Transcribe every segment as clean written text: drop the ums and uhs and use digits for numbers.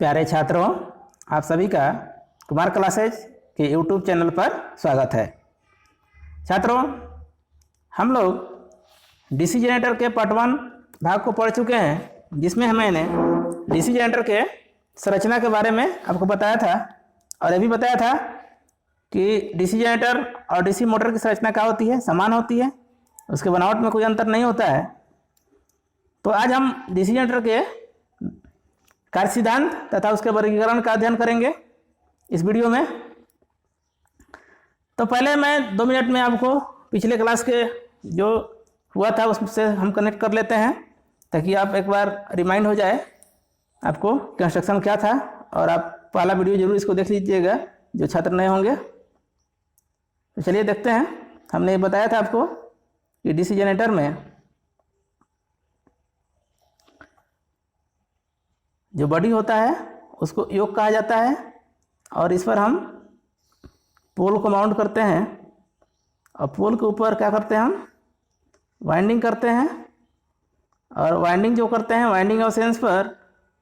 प्यारे छात्रों, आप सभी का कुमार क्लासेज के यूट्यूब चैनल पर स्वागत है। छात्रों, हम लोग डीसी जनरेटर के पार्ट 1 भाग को पढ़ चुके हैं, जिसमें मैंने डीसी जनरेटर के संरचना के बारे में आपको बताया था और यह भी बताया था कि डीसी जनरेटर और डीसी मोटर की संरचना क्या होती है, समान होती है, उसके बनावट में कोई अंतर नहीं होता है। तो आज हम डीसी जनरेटर के कार्य सिद्धांत तथा उसके वर्गीकरण का अध्ययन करेंगे इस वीडियो में। तो पहले मैं 2 मिनट में आपको पिछले क्लास के जो हुआ था उससे हम कनेक्ट कर लेते हैं, ताकि आप एक बार रिमाइंड हो जाए आपको कंस्ट्रक्शन क्या था, और आप पहला वीडियो जरूर इसको देख लीजिएगा जो छात्र नए होंगे। तो चलिए देखते हैं। हमने बताया था आपको कि डीसी जनरेटर में जो बॉडी होता है उसको योक कहा जाता है, और इस पर हम पोल को माउंट करते हैं और पोल के ऊपर क्या करते हैं, हम वाइंडिंग करते हैं। और वाइंडिंग जो करते हैं, वाइंडिंग ऑफ सेंस पर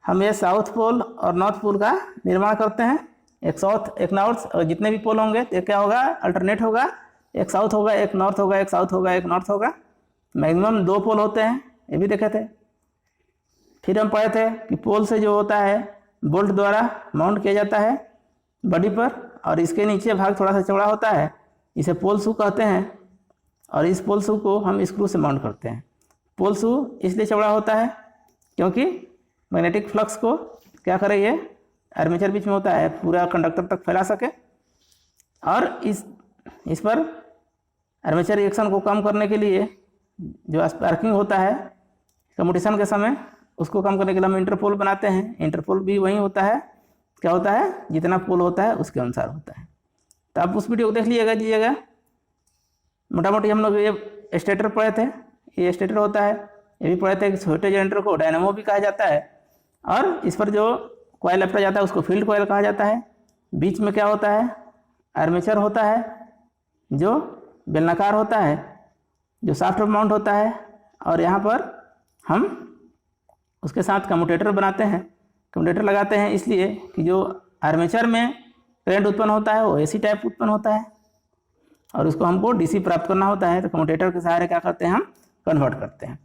हम ये साउथ पोल और नॉर्थ पोल का निर्माण करते हैं। एक साउथ एक नॉर्थ, और जितने भी पोल होंगे तो क्या होगा, अल्टरनेट होगा, एक साउथ होगा, एक नॉर्थ होगा, एक साउथ होगा, एक नॉर्थ होगा। मैक्सिमम 2 पोल होते हैं, ये भी देखे थे। फिर हम पढ़े थे कि पोल से जो होता है बोल्ट द्वारा माउंट किया जाता है बॉडी पर, और इसके नीचे भाग थोड़ा सा चौड़ा होता है, इसे पोल शू कहते हैं, और इस पोल शू को हम स्क्रू से माउंट करते हैं। पोल शू इसलिए चौड़ा होता है क्योंकि मैग्नेटिक फ्लक्स को क्या करे, ये आर्मेचर बीच में होता है, पूरा कंडक्टर तक फैला सके, और इस पर आर्मेचर रिएक्शन को कम करने के लिए जो स्पार्किंग होता है कम्यूटेशन के समय, उसको कम करने के लिए हम इंटरपोल बनाते हैं। इंटरपोल भी वही होता है, क्या होता है, जितना पोल होता है उसके अनुसार होता है। तो आप उस वीडियो को देख लीजिएगा। मोटा मोटी हम लोग ये स्टेटर पढ़े थे, ये स्टेटर होता है। ये भी पढ़े थे कि छोटे जनरेटर को डायनामो भी कहा जाता है, और इस पर जो कॉइल लपटा जाता है उसको फील्ड कॉइल कहा जाता है। बीच में क्या होता है, आर्मेचर होता है जो बेलनाकार होता है, जो शाफ्ट माउंट होता है, और यहाँ पर हम उसके साथ कम्यूटेटर बनाते हैं, कम्यूटेटर लगाते हैं, इसलिए कि जो आर्मेचर में करंट उत्पन्न होता है वो एसी टाइप उत्पन्न होता है, और उसको हमको डीसी प्राप्त करना होता है। तो कम्यूटेटर के सहारे क्या करते हैं, हम कन्वर्ट करते हैं।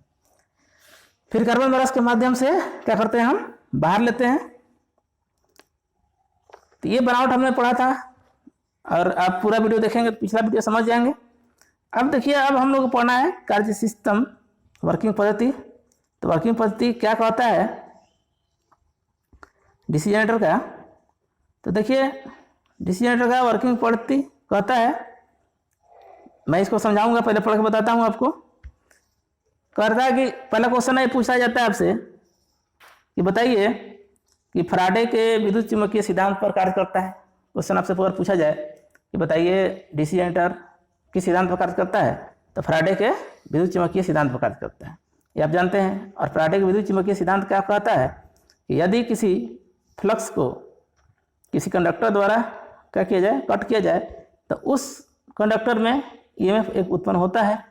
फिर कार्बन ब्रश के माध्यम से क्या करते हैं, हम बाहर लेते हैं। तो ये बनावट हमने पढ़ा था, और आप पूरा वीडियो देखेंगे तो पिछला वीडियो समझ जाएंगे। अब देखिए, अब हम लोग को पढ़ना है कार्य सिस्टम, वर्किंग पद्धति। तो वर्किंग पद्धति क्या कहता है डीसी जनरेटर का। तो देखिए, डीसी जनरेटर का वर्किंग पद्धति कहता है, मैं इसको समझाऊंगा, पहले पढ़ के बताता हूं आपको। कहता है कि पहला क्वेश्चन है, पूछा जाता है आपसे कि बताइए कि फैराडे के विद्युत चुम्बकीय सिद्धांत पर कार्य करता है। क्वेश्चन आपसे अगर पूछा जाए कि बताइए डीसी जनरेटर किस सिद्धांत पर कार्य करता है, तो फैराडे के विद्युत चुम्बकीय सिद्धांत पर कार्य करता है, ये आप जानते हैं। और फैराडे के विद्युत चुम्बकीय सिद्धांत क्या कहता है कि यदि किसी फ्लक्स को किसी कंडक्टर द्वारा क्या किया जाए, कट किया जाए, तो उस कंडक्टर में ईएमएफ एक उत्पन्न होता है,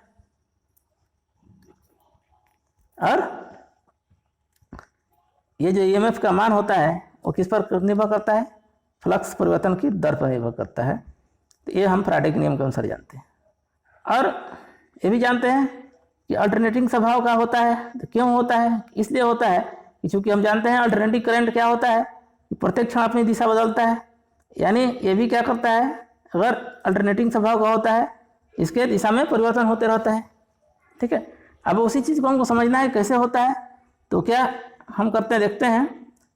और ये जो ईएमएफ का मान होता है वो किस पर निर्भर करता है, फ्लक्स परिवर्तन की दर पर निर्भर करता है। तो ये हम फैराडे के नियम के अनुसार जानते हैं। और ये भी जानते हैं कि अल्टरनेटिंग स्वभाव का होता है। तो क्यों होता है, इसलिए होता है कि चूंकि हम जानते हैं अल्टरनेटिंग करंट क्या होता है, कि प्रत्येक क्षण अपनी दिशा बदलता है। यानी ये भी क्या करता है, अगर अल्टरनेटिंग स्वभाव का होता है, इसके दिशा में परिवर्तन होते रहता है। ठीक है, अब उसी चीज़ को हमको समझना है कैसे होता है। तो क्या हम करते हैं, देखते हैं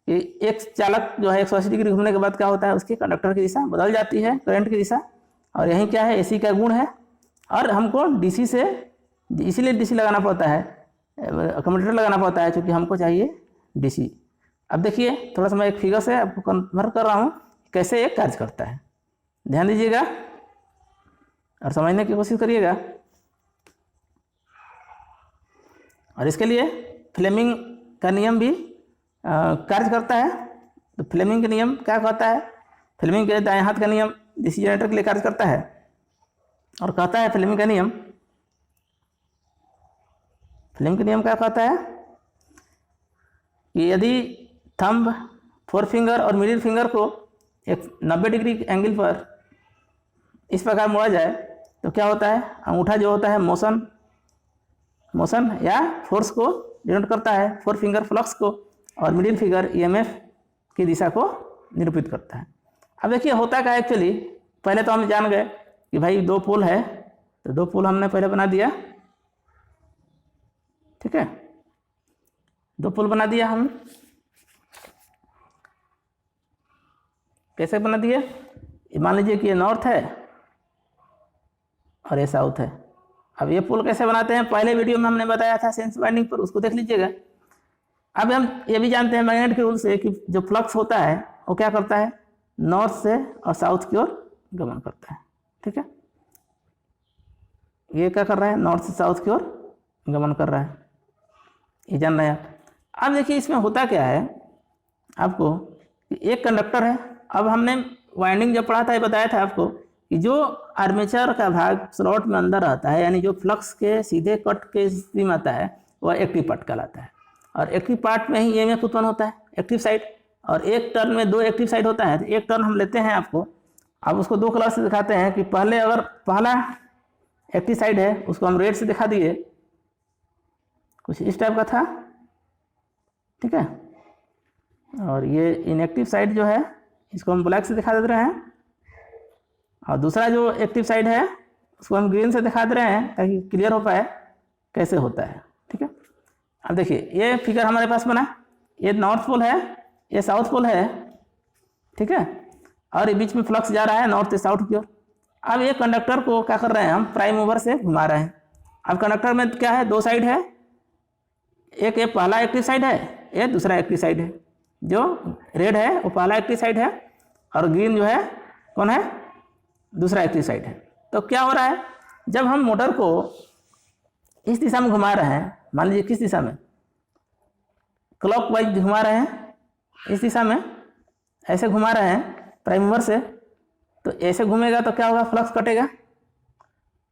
कि एक चालक जो है 180 डिग्री घूमने के बाद क्या होता है, उसकी कंडक्टर की दिशा बदल जाती है, करंट की दिशा। और यही क्या है, एसी का गुण है। और हमको डीसी से, इसीलिए डीसी लगाना पड़ता है, कम्यूटेटर लगाना पड़ता है, क्योंकि हमको चाहिए डीसी। अब देखिए, थोड़ा सा मैं एक फिगर से आपको कन्वर्ट कर रहा हूँ कैसे एक कार्य करता है। ध्यान दीजिएगा और समझने की कोशिश करिएगा। और इसके लिए फ्लेमिंग का नियम भी कार्य करता है। तो फ्लेमिंग का नियम क्या कहता है, फ्लेमिंग के दाएं हाथ का नियम डीसी जनरेटर के लिए कार्य करता है, और कहता है फ्लेमिंग का नियम, फ्लेमिंग का नियम क्या कहता है कि यदि थंब फोर फिंगर और मिडिल फिंगर को एक 90 डिग्री एंगल पर इस प्रकार मोड़ा जाए तो क्या होता है, अंगूठा जो होता है मोशन या फोर्स को डिनोट करता है, फोर फिंगर फ्लक्स को, और मिडिल फिंगर ईएमएफ की दिशा को निरूपित करता है। अब देखिए होता क्या है एक्चुअली, पहले तो हम जान गए कि भाई दो पोल है, तो दो पोल हमने पहले बना दिया, ठीक है, दो पोल बना दिया हम। कैसे बना दिया, मान लीजिए कि ये नॉर्थ है और ये साउथ है। अब ये पोल कैसे बनाते हैं, पहले वीडियो में हमने बताया था सेंस बाइंडिंग पर, उसको देख लीजिएगा। अब हम ये भी जानते हैं मैग्नेट के रूल से कि जो फ्लक्स होता है वो क्या करता है, नॉर्थ से और साउथ की ओर गमन करता है, ठीक है। ये क्या कर रहा है, नॉर्थ से साउथ की ओर गमन कर रहा है, ये जान रहे हैं आप। अब देखिए इसमें होता क्या है आपको कि एक कंडक्टर है। अब हमने वाइंडिंग जब पढ़ा था ये बताया था आपको कि जो आर्मेचर का भाग स्लॉट में अंदर रहता है, यानी जो फ्लक्स के सीधे कट के स्थिति में आता है, वह एक्टिव पार्ट कहलाता है। और एक्टिव पार्ट में ही ईएमएफ उत्पन्न होता है, एक्टिव साइड। और एक टर्न में दो एक्टिव साइड होता है, तो एक टर्न हम लेते हैं आपको, अब उसको दो कलर से दिखाते हैं कि पहले अगर पहला एक्टिव साइड है उसको हम रेड से दिखा दिए, कुछ इस टाइप का था, ठीक है। और ये इनएक्टिव साइड जो है इसको हम ब्लैक से दिखा दे रहे हैं, और दूसरा जो एक्टिव साइड है उसको हम ग्रीन से दिखा दे रहे हैं ताकि क्लियर हो पाए कैसे होता है, ठीक है। अब देखिए ये फिगर हमारे पास बना, ये नॉर्थ पोल है, ये साउथ पोल है, ठीक है, और ये बीच में फ्लक्स जा रहा है नॉर्थ से साउथ की ओर। अब ये कंडक्टर को क्या कर रहे हैं हम, प्राइम मूवर से घुमा रहे हैं। अब कंडक्टर में क्या है, दो साइड है, एक ये पहला एक्टिव साइड है, ये दूसरा एक्टिव साइड है। जो रेड है वो पहला एक्टिव साइड है और ग्रीन जो है कौन है, दूसरा एक्टिव साइड है। तो क्या हो रहा है, जब हम मोटर को इस दिशा में घुमा रहे हैं, मान लीजिए किस दिशा में, क्लॉकवाइज घुमा रहे हैं, इस दिशा में ऐसे घुमा रहे हैं प्राइम मूवर से, तो ऐसे घूमेगा तो क्या होगा, फ्लक्स कटेगा,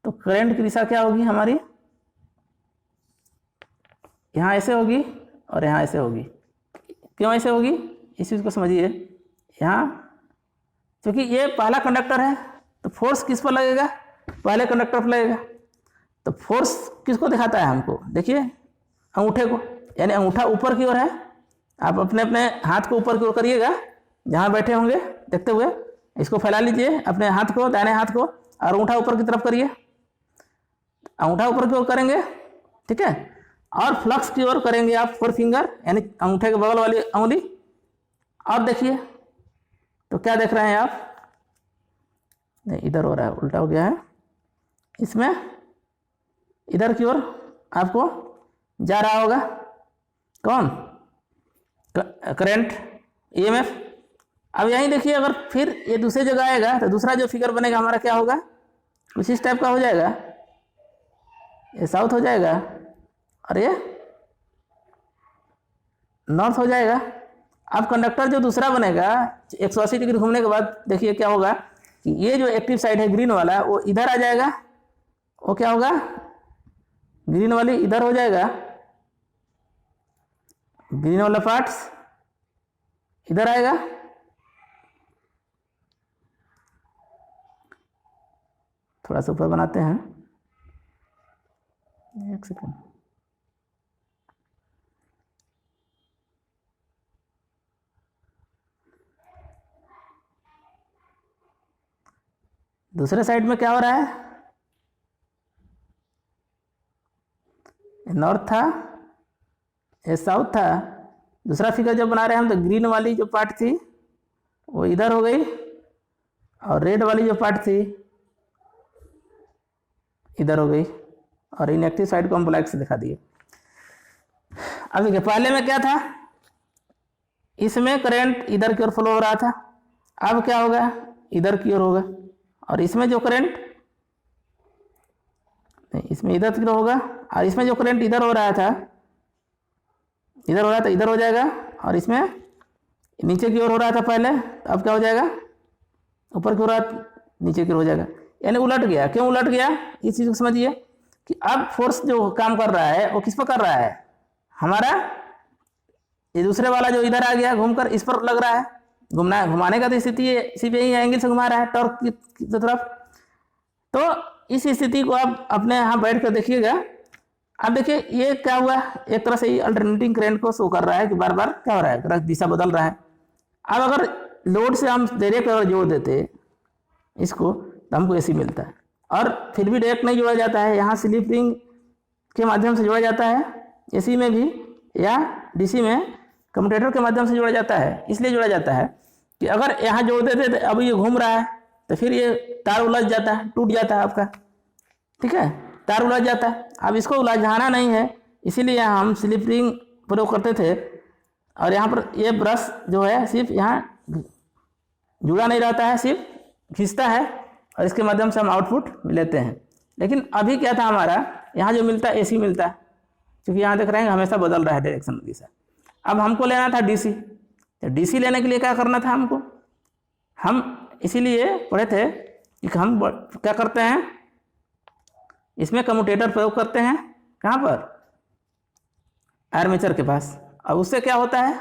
तो करंट की दिशा क्या होगी हमारी, यहाँ ऐसे होगी और यहाँ ऐसे होगी। क्यों ऐसे होगी, इस चीज़ को समझिए। यहाँ क्योंकि ये पहला कंडक्टर है तो फोर्स किस पर लगेगा, पहले कंडक्टर पर लगेगा। तो फोर्स किसको दिखाता है हमको, देखिए अंगूठे को, यानी अंगूठा ऊपर की ओर है। आप अपने अपने हाथ को ऊपर की ओर करिएगा, जहाँ बैठे होंगे देखते हुए, इसको फैला लीजिए अपने हाथ को, दाहिने हाथ को, और अंगूठा ऊपर की तरफ करिए। अंगूठा ऊपर की ओर करेंगे, ठीक है, और फ्लक्स की ओर करेंगे आप फोर फिंगर, यानी अंगूठे के बगल वाली उंगली। और देखिए तो क्या देख रहे हैं आप, नहीं इधर हो रहा है, उल्टा हो गया है। इसमें इधर की ओर आपको जा रहा होगा कौन, करंट, ईएमएफ। अब यहीं देखिए, अगर फिर ये दूसरी जगह आएगा तो दूसरा जो फिगर बनेगा हमारा क्या होगा, कुछ इस टाइप का हो जाएगा, ये साउथ हो जाएगा और ये नॉर्थ हो जाएगा। अब कंडक्टर जो दूसरा बनेगा 180 डिग्री घूमने के बाद देखिए क्या होगा कि ये जो एक्टिव साइड है ग्रीन वाला, वो इधर आ जाएगा, वो क्या होगा, ग्रीन वाली इधर हो जाएगा, ग्रीन वाला पार्ट्स इधर आएगा, थोड़ा सा ऊपर बनाते हैं, एक सेकंड। दूसरे साइड में क्या हो रहा है, नॉर्थ था, ये साउथ था। दूसरा फिगर जब बना रहे हैं हम, तो ग्रीन वाली जो पार्ट थी वो इधर हो गई, और रेड वाली जो पार्ट थी इधर हो गई, और इनएक्टिव साइड को हम ब्लैक से दिखा दिए। अब देखिए पहले में क्या था, इसमें करंट इधर की ओर फ्लो हो रहा था, अब क्या होगा, इधर की ओर होगा। और इसमें जो करंट, इसमें इधर की ओर होगा, और इसमें जो करंट इधर हो रहा था, इधर हो रहा था, इधर हो जाएगा। और इसमें नीचे की ओर हो रहा था पहले, तो अब क्या हो जाएगा, ऊपर की ओर नीचे की ओर हो जाएगा, यानी उलट गया। क्यों उलट गया, इस चीज़ को समझिए कि अब फोर्स जो काम कर रहा है वो किस पर कर रहा है, हमारा ये दूसरे वाला जो इधर आ गया घूमकर इस पर लग रहा है, घुमाने का तो स्थिति इसी पे ही एंगल से घुमा रहा है टॉर्क की तरफ। तो इस स्थिति को आप अपने यहाँ बैठ कर देखिएगा। अब देखिए ये क्या हुआ, एक तरह से अल्टरनेटिंग करंट को शो कर रहा है कि बार बार क्या हो रहा है, दिशा बदल रहा है। अब अगर लोड से हम डायरेक्ट अगर जोड़ देते इसको तो हमको एसी मिलता है, और फिर भी डायरेक्ट नहीं जोड़ा जाता है, यहाँ स्लिप रिंग के माध्यम से जोड़ा जाता है एसी में भी, या डीसी में कम्यूटेटर के माध्यम से जोड़ा जाता है। इसलिए जोड़ा जाता है कि अगर यहाँ जोड़ देते तो अब ये घूम रहा है तो फिर ये तार उलझ जाता है, टूट जाता है आपका, ठीक है, तार उलझ जाता है। अब इसको उलझाना नहीं है, इसीलिए हम स्लिप रिंग प्रयोग करते थे, और यहाँ पर ये ब्रश जो है सिर्फ यहाँ जुड़ा नहीं रहता है, सिर्फ खींचता है, और इसके माध्यम से हम आउटपुट लेते हैं। लेकिन अभी क्या था हमारा, यहाँ जो मिलता है एसी मिलता है, क्योंकि यहाँ देख रहे हैं हमेशा बदल रहा है डायरेक्शन दिशा। अब हमको लेना था डीसी, तो डीसी लेने के लिए क्या करना था हमको, हम इसीलिए पढ़े थे कि हम क्या करते हैं, इसमें कम्यूटेटर प्रयोग करते हैं, कहाँ पर, आर्मेचर के पास। अब उससे क्या होता है,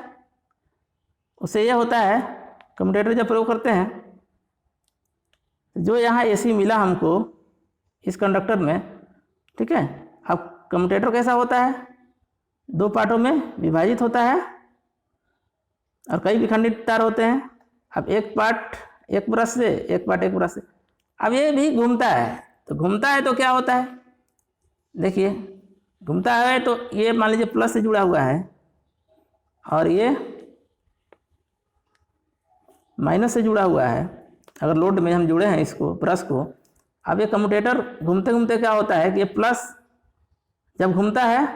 उससे यह होता है कम्यूटेटर जब प्रयोग करते हैं, जो यहाँ एसी मिला हमको इस कंडक्टर में, ठीक है। अब कम्यूटेटर कैसा होता है, दो पार्टों में विभाजित होता है और कई विखंडित तार होते हैं। अब एक पार्ट एक ब्रश से, एक पार्ट एक ब्रश से। अब ये भी घूमता है, तो घूमता है तो क्या होता है, देखिए घूमता है तो ये मान लीजिए प्लस से जुड़ा हुआ है और ये माइनस से जुड़ा हुआ है। अगर लोड में हम जुड़े हैं इसको, ब्रश को, अब ये कम्यूटेटर घूमते घूमते क्या होता है कि ये प्लस जब घूमता है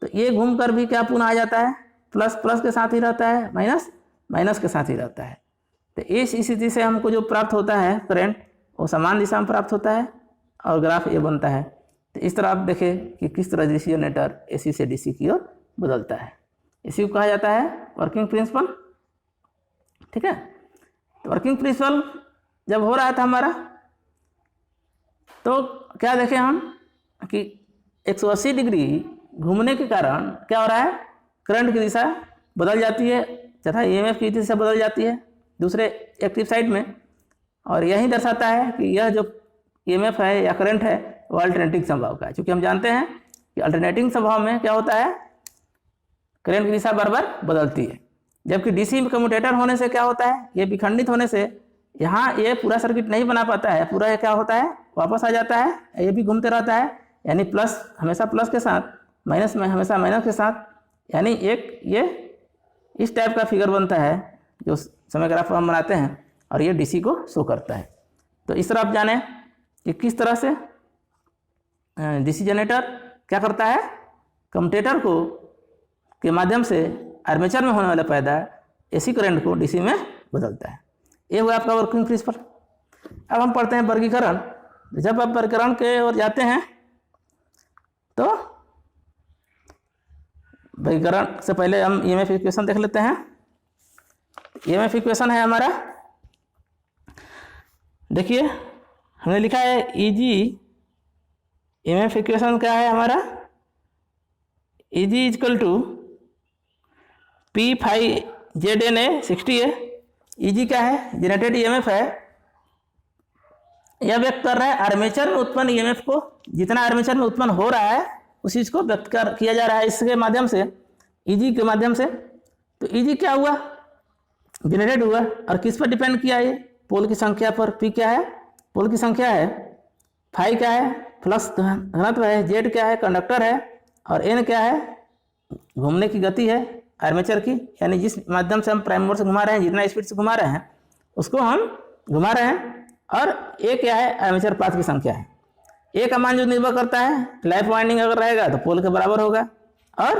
तो ये घूम कर भी क्या पुनः आ जाता है, प्लस प्लस के साथ ही रहता है, माइनस माइनस के साथ ही रहता है। तो इस स्थिति से हमको जो प्राप्त होता है करंट, वो समान दिशा में प्राप्त होता है और ग्राफ ये बनता है। तो इस तरह आप देखें कि किस तरह डीसी जनरेटर एसी से डीसी की ओर बदलता है। इसी को कहा जाता है वर्किंग प्रिंसिपल, ठीक है। तो वर्किंग प्रिंसिपल जब हो रहा था हमारा, तो क्या देखें हम कि 180 डिग्री घूमने के कारण क्या हो रहा है, करंट की दिशा बदल जाती है तथा ईएमएफ की दिशा बदल जाती है दूसरे एक्टिव साइड में, और यही दर्शाता है कि यह जो ईएमएफ है या करंट है वो अल्टरनेटिंग स्वभाव का है। क्योंकि हम जानते हैं कि अल्टरनेटिंग स्वभाव में क्या होता है, करंट की दिशा बार बार बदलती है। जबकि डीसी कम्यूटेटर होने से क्या होता है, ये विखंडित होने से यहाँ ये पूरा सर्किट नहीं बना पाता है, पूरा ये क्या होता है वापस आ जाता है, ये भी घूमते रहता है, यानी प्लस हमेशा प्लस के साथ, माइनस में हमेशा माइनस के साथ, यानी एक ये इस टाइप का फिगर बनता है जो समय ग्राफ हम बनाते हैं, और ये डीसी को शो करता है। तो इस तरह आप जाने कि किस तरह से डीसी जनरेटर क्या करता है, कम्यूटेटर को के माध्यम से आर्मेचर में होने वाला पैदा एसी करंट को डीसी में बदलता है। ये हुआ आपका वर्किंग प्रिंसिपल। अब हम पढ़ते हैं वर्गीकरण। जब आप वर्गीकरण के ओर जाते हैं तो वर्गीकरण से पहले हम ईएमएफ इक्वेशन देख लेते हैं। ईएमएफ इक्वेशन है हमारा, देखिए हमने लिखा है ईजी। ईएमएफ इक्वेशन क्या है हमारा, ईजी इजकल टू P5ZNA60 है। ईजी क्या है, जनरेटेड ईएमएफ है। यह व्यक्त कर रहा है आर्मेचर में उत्पन्न ईएमएफ को, जितना आर्मेचर में उत्पन्न हो रहा है उस चीज को व्यक्त किया जा रहा है इसके माध्यम से, ईजी के माध्यम से। तो ईजी क्या हुआ, जनरेट हुआ, और किस पर डिपेंड किया, ये पोल की संख्या पर। पी क्या है, पोल की संख्या है, फाई क्या है, फ्लक्स घनत्व है, जेड क्या है, कंडक्टर है, और एन क्या है, घूमने की गति है आर्मेचर की, यानी जिस माध्यम से हम प्राइम मूवर से घुमा रहे हैं, जितना स्पीड से घुमा रहे हैं उसको हम घुमा रहे हैं। और ए क्या है, आर्मेचर पाथ की संख्या है। ए का मान जो निर्भर करता है, लैप वाइंडिंग अगर रहेगा तो पोल के बराबर होगा, और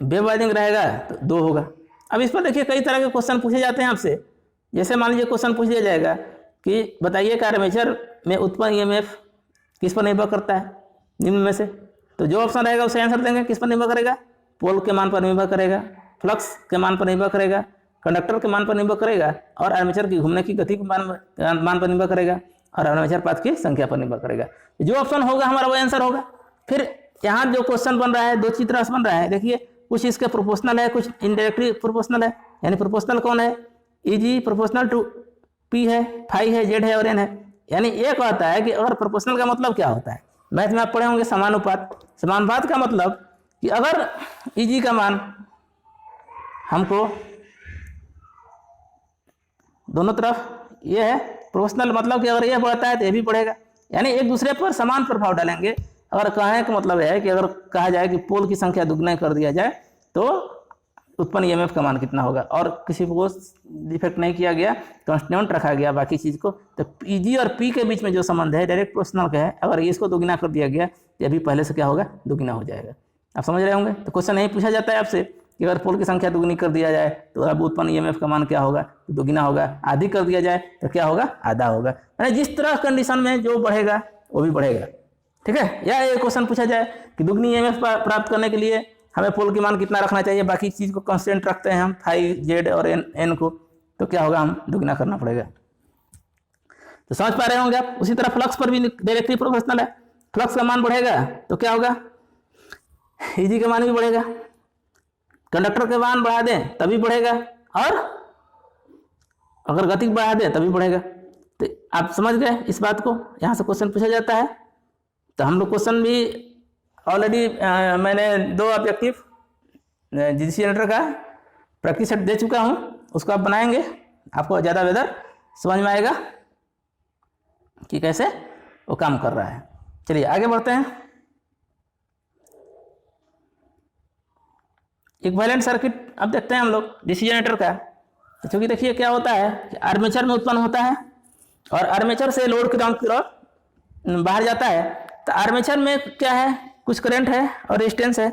वेव वाइंडिंग रहेगा तो 2 होगा। अब इस पर देखिए कई तरह के क्वेश्चन पूछे जाते हैं आपसे। जैसे मान लीजिए क्वेश्चन पूछ दिया जाएगा कि बताइए कि आर्मेचर में उत्पन्न ईएमएफ किस पर निर्भर करता है निम्न में से। तो जो ऑप्शन रहेगा उसे आंसर देंगे। किस पर निर्भर करेगा, पोल के मान पर निर्भर करेगा, फ्लक्स के मान पर निर्भर करेगा, कंडक्टर के मान पर निर्भर करेगा, और आर्मेचर की घूमने की गति के मान पर निर्भर करेगा, और आर्मेचर पाथ की संख्या पर निर्भर करेगा। जो ऑप्शन होगा हमारा वो आंसर होगा। फिर यहाँ जो क्वेश्चन बन रहा है, 2 चित्र बन रहा है, देखिए कुछ इसके प्रोपोर्शनल है, कुछ इनडायरेक्टली प्रोपोर्शनल है। यानी प्रोपोर्शनल कौन है, Eg प्रोपोर्शनल टू P है, फाई है, Z है और N है। यानी एक होता है कि अगर प्रोपोर्शनल का मतलब क्या होता है, मैथ में आप पढ़े होंगे समानुपात। समानुपात का मतलब कि अगर Eg का मान हमको दोनों तरफ ये है, प्रोपोर्शनल मतलब कि अगर ये बढ़ता है तो ये भी बढ़ेगा, यानी एक दूसरे पर समान प्रभाव डालेंगे। अगर कहने का मतलब है कि अगर कहा जाए कि पोल की संख्या दुगना कर दिया जाए तो उत्पन्न ईएमएफ का मान कितना होगा, और किसी को डिफेक्ट नहीं किया गया, कांस्टेंट रखा गया बाकी चीज़ को, तो Eg और P के बीच में जो संबंध है डायरेक्ट प्रोपोर्शनल का है। अगर इसको दुगना कर दिया गया तो अभी पहले से क्या होगा, दुगना हो जाएगा। आप समझ रहे होंगे। तो क्वेश्चन नहीं पूछा जाता है आपसे कि अगर पोल की संख्या दुगनी कर दिया जाए तो अब उत्पन्न ईएमएफ का मान क्या होगा, तो दुगना होगा। आधी कर दिया जाए तो क्या होगा, आधा होगा। यानी जिस तरह कंडीशन में जो बढ़ेगा वो भी बढ़ेगा, ठीक है। या एक क्वेश्चन पूछा जाए कि दुगनी ईएमएफ प्राप्त करने के लिए हमें पोल की मान कितना रखना चाहिए, बाकी चीज़ को कांस्टेंट रखते हैं हम, फाई, जेड और एन को, तो क्या होगा, हम दुगना करना पड़ेगा। तो समझ पा रहे होंगे आप। उसी तरह फ्लक्स पर भी डायरेक्टली प्रोपोर्शनल है। फ्लक्स का मान बढ़ेगा तो क्या होगा, Eg का मान भी बढ़ेगा। कंडक्टर के मान बढ़ा दें तभी बढ़ेगा, और अगर गति बढ़ा दें तभी बढ़ेगा। तो आप समझ गए इस बात को। यहाँ से क्वेश्चन पूछा जाता है। तो हम लोग क्वेश्चन भी ऑलरेडी मैंने 2 ऑब्जेक्टिव जीसी जनरेटर का प्रैक्टिस सेट दे चुका हूँ, उसको आप बनाएंगे, आपको ज़्यादा बेहतर समझ में आएगा कि कैसे वो काम कर रहा है। चलिए आगे बढ़ते हैं। इक्विवेलेंट सर्किट अब देखते हैं हम लोग डीसी जनरेटर का। तो चूँकि देखिए क्या होता है कि आर्मेचर में उत्पन्न होता है और आर्मेचर से लोड की तरफ बाहर जाता है। तो आर्मेचर में क्या है, कुछ करंट है और रेजिस्टेंस है।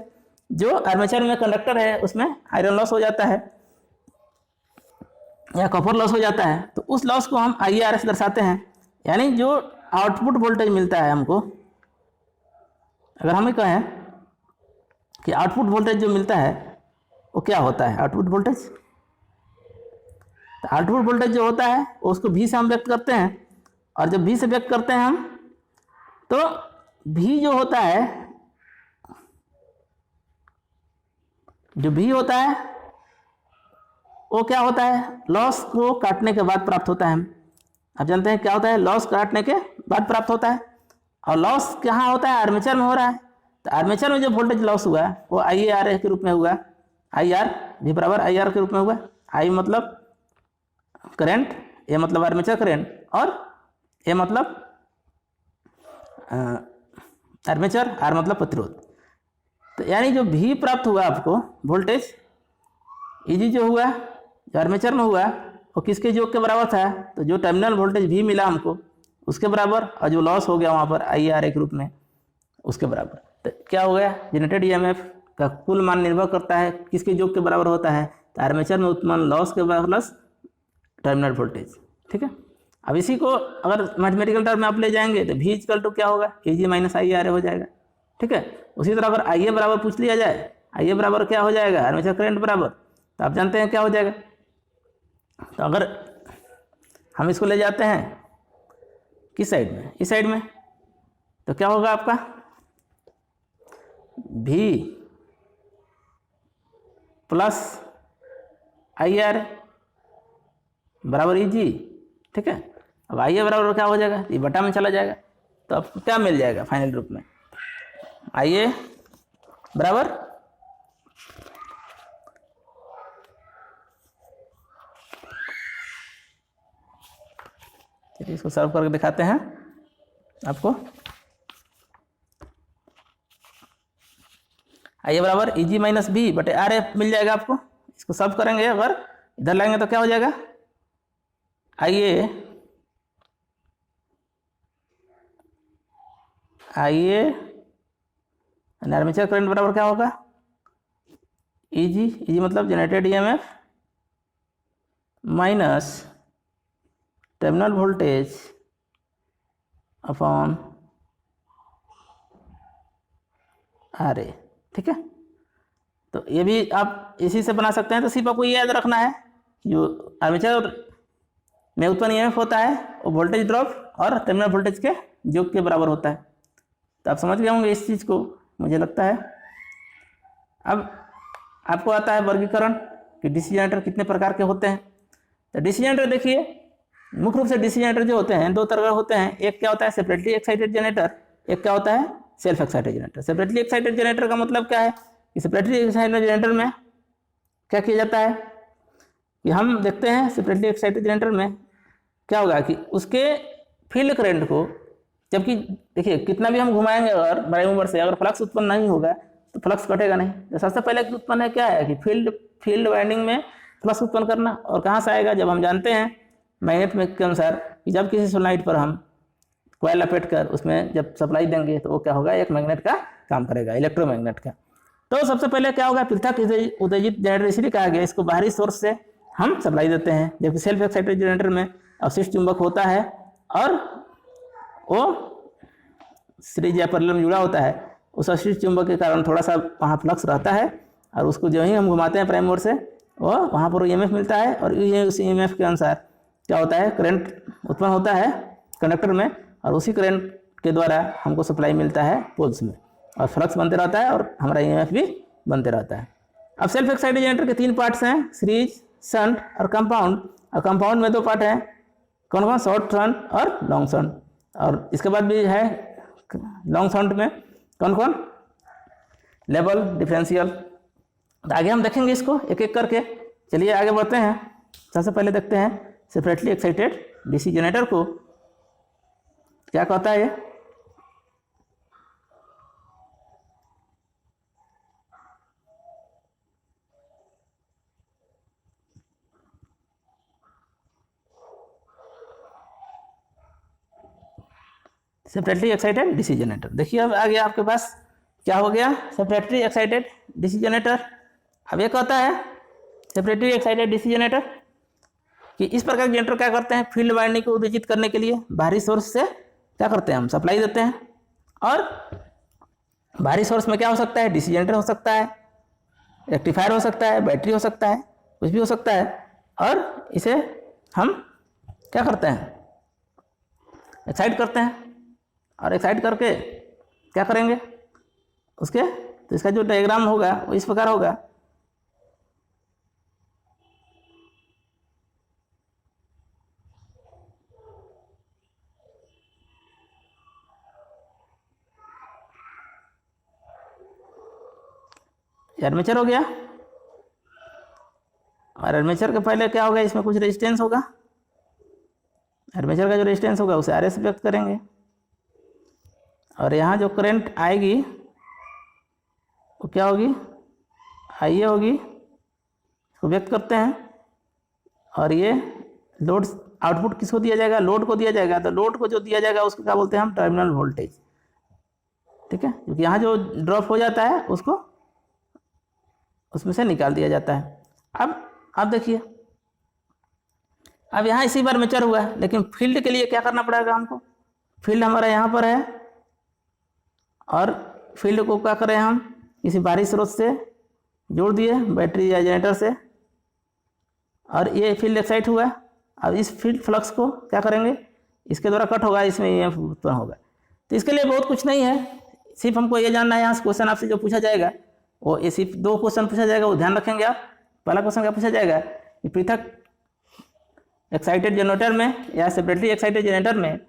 जो आर्मेचर में कंडक्टर है उसमें आयरन लॉस हो जाता है या कॉपर लॉस हो जाता है, तो उस लॉस को हम IAR से दर्शाते हैं। यानी जो आउटपुट वोल्टेज मिलता है हमको, अगर हम ये कहें कि आउटपुट वोल्टेज जो मिलता है वो क्या होता है, आउटपुट वोल्टेज। तो आउटपुट वोल्टेज जो होता है उसको V से हम व्यक्त करते हैं, और जब V से व्यक्त करते हैं हम, तो V जो होता है, जो V होता है वो क्या होता है, लॉस को काटने के बाद प्राप्त होता है। आप जानते हैं क्या होता है, लॉस काटने के बाद प्राप्त होता है। और लॉस कहाँ होता है, आर्मेचर में हो रहा है। तो आर्मेचर में जो वोल्टेज लॉस हुआ वो IAR के रूप में हुआ, IR भी बराबर IR के रूप में हुआ। I मतलब करंट, A मतलब आर्मेचर करंट, और A मतलब आर्मेचर, R मतलब प्रतिरोध। तो यानी जो V प्राप्त हुआ आपको वोल्टेज, Eg जो हुआ, जो आर्मेचर में हुआ, वो किसके योग के बराबर था, तो जो टर्मिनल वोल्टेज V मिला हमको उसके बराबर, और जो लॉस हो गया वहाँ पर IAR के रूप में उसके बराबर। तो क्या हो गया, जनरेटेड EMF का कुल मान निर्भर करता है किसके योग के बराबर होता है, तो आर्मेचर में उत्पन्न लॉस के बराबर प्लस टर्मिनल वोल्टेज, ठीक है। अब इसी को अगर मैथमेटिकल टर्म में आप ले जाएंगे तो V इक्वल टू क्या होगा, Eg माइनस IAR हो जाएगा, ठीक है। उसी तरह अगर IA बराबर पूछ लिया जाए, IA बराबर क्या हो जाएगा, आर्मेचर करंट बराबर, तो आप जानते हैं क्या हो जाएगा। तो अगर हम इसको ले जाते हैं किस साइड में, इस साइड में, तो क्या होगा आपका V प्लस IR बराबर Eg, ठीक है। अब IA बराबर क्या हो जाएगा, ये बटा में चला जाएगा, तो आपको क्या मिल जाएगा फाइनल रूप में, IA बराबर चलिए इसको सॉल्व करके दिखाते हैं आपको। IA बराबर Eg माइनस B बटे RF मिल जाएगा आपको। इसको सॉल्व करेंगे, अगर इधर लाएंगे तो क्या हो जाएगा, IA आर्मेचर करंट बराबर क्या होगा, Eg मतलब generated EMF minus terminal voltage upon RA, ठीक है। तो ये भी आप इसी से बना सकते हैं। तो सिर्फ आपको ये याद रखना है, जो आर्मेचर में उत्पन्न EMF होता है वो वोल्टेज ड्रॉप और टर्मिनल वोल्टेज के योग के बराबर होता है। तो आप समझ गए होंगे इस चीज़ को, मुझे लगता है। अब आपको आता है वर्गीकरण कि डीसी जनरेटर कितने प्रकार के होते हैं। तो डीसी जनरेटर देखिए, मुख्य रूप से डीसी जनरेटर जो होते हैं दो तरह के होते हैं। एक क्या होता है सेपरेटली एक्साइटेड जनरेटर, एक क्या होता है self excited generator. Separately excited generator का मतलब क्या है कि सेपरेटली एक्साइटेड जनरेटर में क्या किया जाता है कि हम देखते हैं सेपरेटली एक्साइटेड जनरेटर में क्या होगा कि उसके फील्ड करंट को, जबकि देखिए कितना भी हम घुमाएंगे अगर बड़े मूवर से, अगर फ्लक्स उत्पन्न नहीं होगा तो फ्लक्स कटेगा नहीं। तो सबसे पहले उत्पन्न है क्या है कि फील्ड वाइंडिंग में फ्लक्स उत्पन्न करना। और कहाँ से आएगा, जब हम जानते हैं मैग्नेट में के अनुसार कि जब किसी सोलेनोइड पर हम कॉइल लपेट कर उसमें जब सप्लाई देंगे तो वो क्या होगा, एक मैग्नेट का काम करेगा, इलेक्ट्रोमैग्नेट का। तो सबसे पहले क्या होगा, पृथक उत्तेजित जनरेटर इसलिए कहा गया, इसको बाहरी सोर्स से हम सप्लाई देते हैं। जबकि सेल्फ एक्साइटेड जनरेटर में अवशिष्ट चुंबक होता है और वो सीरीज या पैरेलल में जुड़ा होता है। उस अवशिष्ट चुंबक के कारण थोड़ा सा वहाँ फ्लक्स रहता है और उसको जो ही हम घुमाते हैं प्राइम मोड से वो वहाँ पर ईएमएफ मिलता है और ये उस ईएमएफ के अनुसार क्या होता है, करंट उत्पन्न होता है कंडक्टर में और उसी करंट के द्वारा हमको सप्लाई मिलता है पोल्स में और फ्लक्स बनते रहता है और हमारा ईएमएफ भी बनते रहता है। अब सेल्फ एक्साइटेड जनरेटर के 3 पार्ट्स हैं, सीरीज, शंट और कंपाउंड। और कंपाउंड में 2 पार्ट हैं, कौन कौन, शॉर्ट शंट और लॉन्ग शंट। और इसके बाद भी है लॉन्ग शंट में कौन कौन, लेवल, डिफरेंशियल। तो आगे हम देखेंगे इसको एक एक करके। चलिए आगे बढ़ते हैं। सबसे पहले देखते हैं सेपरेटली एक्साइटेड डीसी जनरेटर को क्या कहता है। ये सेपरेटली एक्साइटेड डीसी जनरेटर। देखिए अब आ गया आपके पास क्या हो गया, सेपरेटली एक्साइटेड डीसी जनरेटर। अब ये कहता है सेपरेटली एक्साइटेड डीसी जनरेटर कि इस प्रकार के जनरेटर क्या करते हैं, फील्ड वाइंडिंग को उत्तेजित करने के लिए बाहरी सोर्स से क्या करते हैं, हम सप्लाई देते हैं। और बाहरी सोर्स में क्या हो सकता है, डीसी जनरेटर हो सकता है, रेक्टिफायर हो सकता है, बैटरी हो सकता है, कुछ भी हो सकता है। और इसे हम क्या करते हैं, एक्साइट करते हैं। और एक्साइट करके क्या करेंगे उसके, तो इसका जो डायग्राम होगा वो इस प्रकार होगा। आर्मेचर हो गया और आर्मेचर के पहले क्या होगा, इसमें कुछ रेजिस्टेंस होगा। आर्मेचर का जो रेजिस्टेंस होगा उसे आरएस व्यक्त करेंगे और यहाँ जो करंट आएगी वो क्या होगी, आईए होगी, इसको व्यक्त करते हैं। और ये लोड आउटपुट किसको दिया जाएगा, लोड को दिया जाएगा। तो लोड को जो दिया जाएगा उसको क्या बोलते हैं हम, टर्मिनल वोल्टेज। ठीक है, क्योंकि यहाँ जो ड्रॉप हो जाता है उसको उसमें से निकाल दिया जाता है। अब आप देखिए, अब यहाँ इसी बार आर्मेचर हुआ है, लेकिन फील्ड के लिए क्या करना पड़ेगा हमको, फील्ड हमारा यहाँ पर है और फील्ड को क्या करें हम, किसी बाहरी स्रोत से जोड़ दिए, बैटरी या जनरेटर से, और ये फील्ड एक्साइट हुआ। अब इस फील्ड फ्लक्स को क्या करेंगे, इसके द्वारा कट होगा, इसमें ये उत्पन्न होगा। तो इसके लिए बहुत कुछ नहीं है, सिर्फ हमको ये जानना है। यहाँ से क्वेश्चन आपसे जो पूछा जाएगा वो ये सिर्फ 2 क्वेश्चन पूछा जाएगा, वो ध्यान रखेंगे आप। पहला क्वेश्चन क्या पूछा जाएगा कि पृथक एक्साइटेड जनरेटर में या सेपरेटली एक्साइटेड जनरेटर में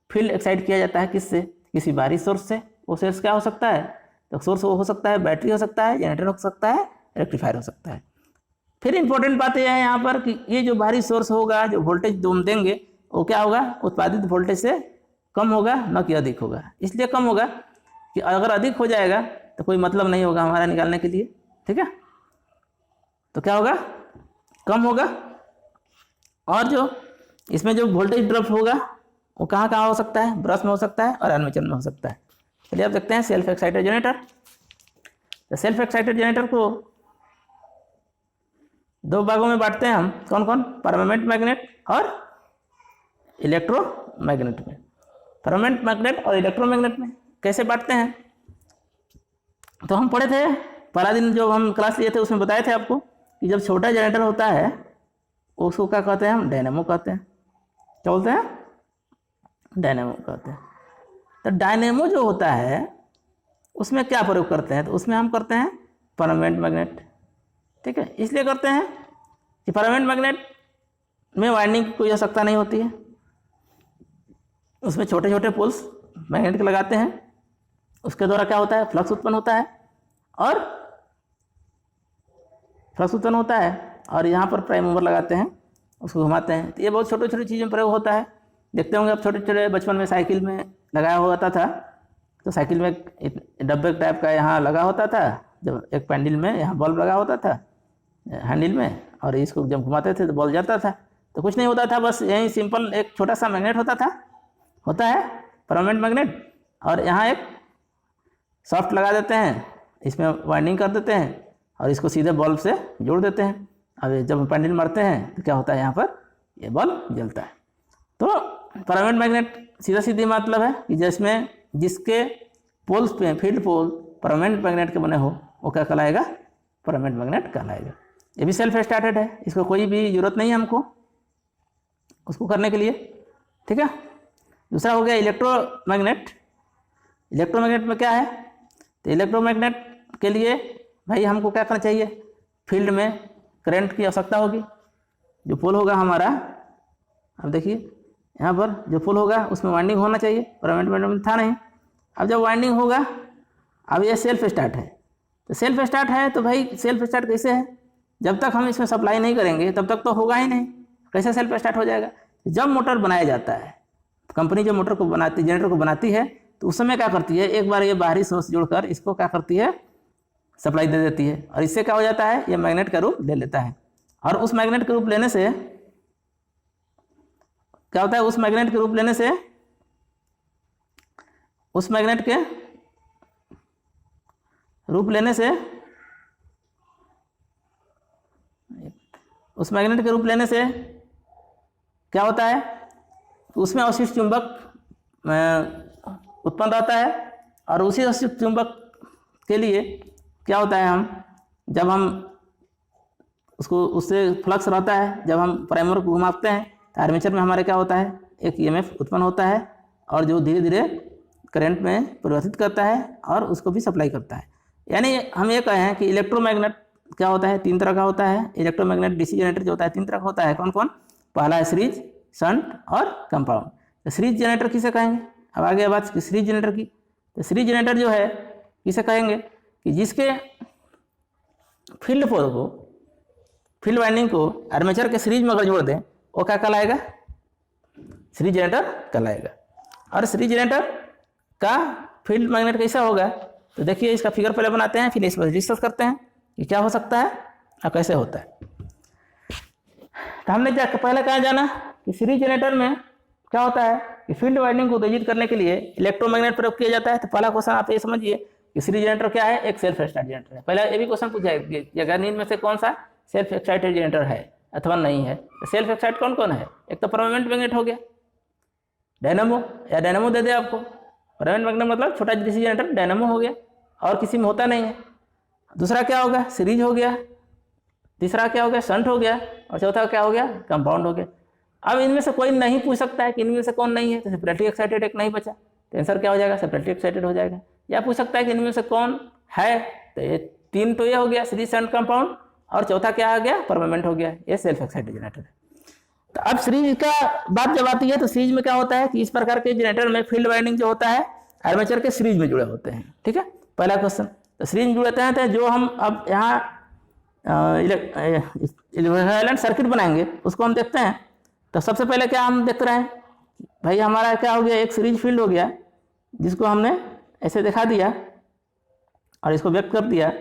फील्ड एक्साइट किया जाता है किससे, किसी बाहरी सोर्स से। वो सोर्स क्या हो सकता है, तो सोर्स वो हो सकता है बैटरी हो सकता है, जनरेटर हो सकता है, रेक्टिफायर हो सकता है। फिर इंपॉर्टेंट बात यह है यहाँ पर कि ये जो बाहरी सोर्स होगा, जो वोल्टेज दोम देंगे वो क्या होगा, उत्पादित वोल्टेज से कम होगा, न कि अधिक होगा। इसलिए कम होगा कि अगर अधिक हो जाएगा तो कोई मतलब नहीं होगा हमारा निकालने के लिए। ठीक है, तो क्या होगा, कम होगा। और जो इसमें जो वोल्टेज ड्रॉप होगा वो कहाँ कहाँ हो सकता है, ब्रश में हो सकता है और आर्मेचर में हो सकता है। चलिए आप देखते हैं सेल्फ एक्साइटेड जनरेटर। तो सेल्फ एक्साइटेड जनरेटर को 2 भागों में बांटते हैं हम, कौन कौन, परमानेंट मैग्नेट और इलेक्ट्रोमैग्नेट में। परमानेंट मैग्नेट और इलेक्ट्रोमैग्नेट में कैसे बांटते हैं, तो हम पढ़े थे पहला दिन जो हम क्लास लिए थे उसमें बताए थे आपको कि जब छोटा जनरेटर होता है उसको क्या कहते हैं हम, डायनेमो कहते हैं। क्या बोलते हैं, डायनेमो कहते हैं। तो डायनेमो जो होता है उसमें क्या प्रयोग करते हैं, तो उसमें हम करते हैं परमानेंट मैग्नेट। ठीक है, इसलिए करते हैं कि परमानेंट मैग्नेट में वाइंडिंग की कोई आवश्यकता नहीं होती है, उसमें छोटे छोटे पोल्स मैग्नेट के लगाते हैं, उसके द्वारा क्या होता है, फ्लक्स उत्पन्न होता है और यहाँ पर प्राइम मूवर लगाते हैं, उसको घुमाते हैं। तो ये बहुत छोटी छोटी चीज़ों में प्रयोग होता है। देखते होंगे आप छोटे छोटे बचपन में साइकिल में लगाया होता था, तो साइकिल में एक डब्बे टाइप का यहाँ लगा होता था, जब एक पैंडल में यहाँ बल्ब लगा होता था हैंडल में, और इसको जब घुमाते थे तो बल्ब जाता था। तो कुछ नहीं होता था, बस यही सिंपल एक छोटा सा मैग्नेट होता है परमानेंट मैग्नेट, और यहाँ एक सॉफ्ट लगा देते हैं, इसमें वाइंडिंग कर देते हैं और इसको सीधे बल्ब से जोड़ देते हैं। अब जब पैंडल मारते हैं तो क्या होता है, यहाँ पर ये बल्ब जलता है। तो परमानेंट मैग्नेट सीधा सीधी मतलब है कि जिसमें जिसके पोल्स पे फील्ड पोल परमानेंट मैग्नेट के बने हो, वो क्या कहलाएगा, परमानेंट मैग्नेट कहलाएगा। ये भी सेल्फ स्टार्टेड है, इसको कोई भी जरूरत नहीं है हमको उसको करने के लिए, ठीक है। दूसरा हो गया इलेक्ट्रोमैग्नेट। इलेक्ट्रोमैग्नेट में क्या है, तो इलेक्ट्रोमैग्नेट के लिए भाई हमको क्या करना चाहिए, फील्ड में करंट की आवश्यकता होगी। जो पोल होगा हमारा, अब देखिए यहाँ पर जो पोल होगा उसमें वाइंडिंग होना चाहिए, परमानेंट मैग्नेट में था नहीं। अब जब वाइंडिंग होगा, अब ये सेल्फ स्टार्ट है, तो सेल्फ स्टार्ट है तो भाई सेल्फ स्टार्ट कैसे है, जब तक हम इसमें सप्लाई नहीं करेंगे तब तक तो होगा ही नहीं, कैसे सेल्फ स्टार्ट हो जाएगा। जब मोटर बनाया जाता है, कंपनी जब मोटर को बनाती, जनरेटर को बनाती है, तो उस समय क्या करती है, एक बार ये बाहरी सोर्स जोड़कर इसको क्या करती है, सप्लाई दे देती है, और इससे क्या हो जाता है, ये मैग्नेट का रूप ले लेता है। और उस मैग्नेट के रूप लेने से क्या होता है, उस मैग्नेट के रूप लेने से उस मैग्नेट के रूप लेने से क्या होता है, उसमें अवशिष्ट चुंबक उत्पन्न रहता है, और उसी अवशिष्ट चुंबक के लिए क्या होता है, जब हम उसको उससे फ्लक्स रहता है, जब हम प्राइमर को घुमाते हैं तो आर्मेचर में हमारे क्या होता है, एक ईएमएफ उत्पन्न होता है, और जो धीरे धीरे करंट में परिवर्तित करता है और उसको भी सप्लाई करता है। यानी हम ये कहें हैं कि इलेक्ट्रोमैग्नेट क्या होता है, 3 तरह का होता है। इलेक्ट्रोमैग्नेट डीसी जनरेटर जो होता है 3 तरह का होता है। कौन कौन, पहला है सीरीज, शंट और कंपाउंड। तो सीरीज जनरेटर किसे कहेंगे, अब आगे बात सीरीज जनरेटर की। तो सीरीज जनरेटर जो है किसे कहेंगे, कि जिसके फील्ड पोल को, फील्ड वाइंडिंग को आर्मेचर के सीरीज में अगर जोड़ दें, वो क्या कहलाएगा, सीरीज जनरेटर कहलाएगा। और सीरीज जनरेटर का फील्ड मैग्नेट कैसा होगा, तो देखिए इसका फिगर पहले बनाते हैं, फिर इस पर डिस्कस करते हैं कि क्या हो सकता है और कैसे होता है। तो हमने पहले कहा जाना कि सीरीज जनरेटर में क्या होता है कि फील्ड वाइंडिंग को उत्तेजित करने के लिए इलेक्ट्रोमैग्नेट प्रयोग किया जाता है। तो पहला क्वेश्चन आप ये समझिए कि सीरीज जनरेटर क्या है, एक सेल्फ स्टार्ट जनरेटर है। पहले ये भी क्वेश्चन पूछा है, इनमें से कौन सा सेल्फ एक्साइटेड जनरेटर है अथवा नहीं है। तो सेल्फ एक्साइट कौन कौन है, एक तो परमानेंट मैग्नेट हो गया, डायनामो या डायनामो दे दे आपको, परमानेंट मैग्नेट मतलब छोटा डीसी जनरेटर डायनामो हो गया, और किसी में होता नहीं है। दूसरा क्या होगा, सीरीज हो गया, तीसरा क्या हो गया, शंट हो गया, और चौथा क्या हो गया, कंपाउंड हो गया। अब इनमें से कोई नहीं पूछ सकता है कि इनमें से कौन नहीं है, तो सेपरेटली एक्साइटेड एक नहीं बचा, तो आंसर क्या हो जाएगा, सेपरेटली एक्साइटेड हो जाएगा। या पूछ सकता है कि इनमें से कौन है, तो ये 3 तो ये हो गया सीरीज, शंट, कंपाउंड, और चौथा क्या आ गया, परमानेंट हो गया, ये सेल्फ एक्साइटेड जनरेटर है। तो अब सीरीज का बात जब आती है, तो सीरीज में क्या होता है कि इस प्रकार के जनरेटर में फील्ड वाइंडिंग जो होता है आर्मेचर के सीरीज में जुड़े होते हैं। ठीक है, पहला क्वेश्चन। तो सीरीज में जुड़े हैं, तो जो हम अब यहाँ इक्विवेलेंट सर्किट बनाएंगे उसको हम देखते हैं। तो सबसे पहले क्या हम देख रहे हैं भाई, हमारा क्या हो गया, एक सीरीज फील्ड हो गया जिसको हमने ऐसे दिखा दिया और इसको व्यक्त कर दिया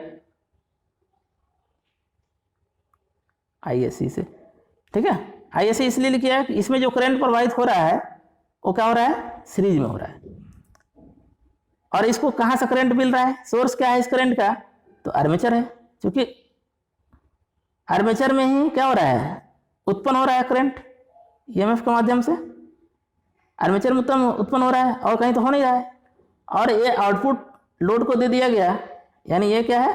ISC से। ठीक है, ISC इसलिए लिखा है कि इसमें जो करंट प्रवाहित हो रहा है वो क्या हो रहा है, सीरीज में हो रहा है। और इसको कहाँ से करंट मिल रहा है, सोर्स क्या है इस करंट का, तो आर्मेचर है, क्योंकि आर्मेचर में ही क्या हो रहा है, उत्पन्न हो रहा है करंट EMF के माध्यम से, आर्मेचर में उत्पन्न हो रहा है और कहीं तो हो नहीं रहा है। और ये आउटपुट लोड को दे दिया गया, यानी ये क्या है,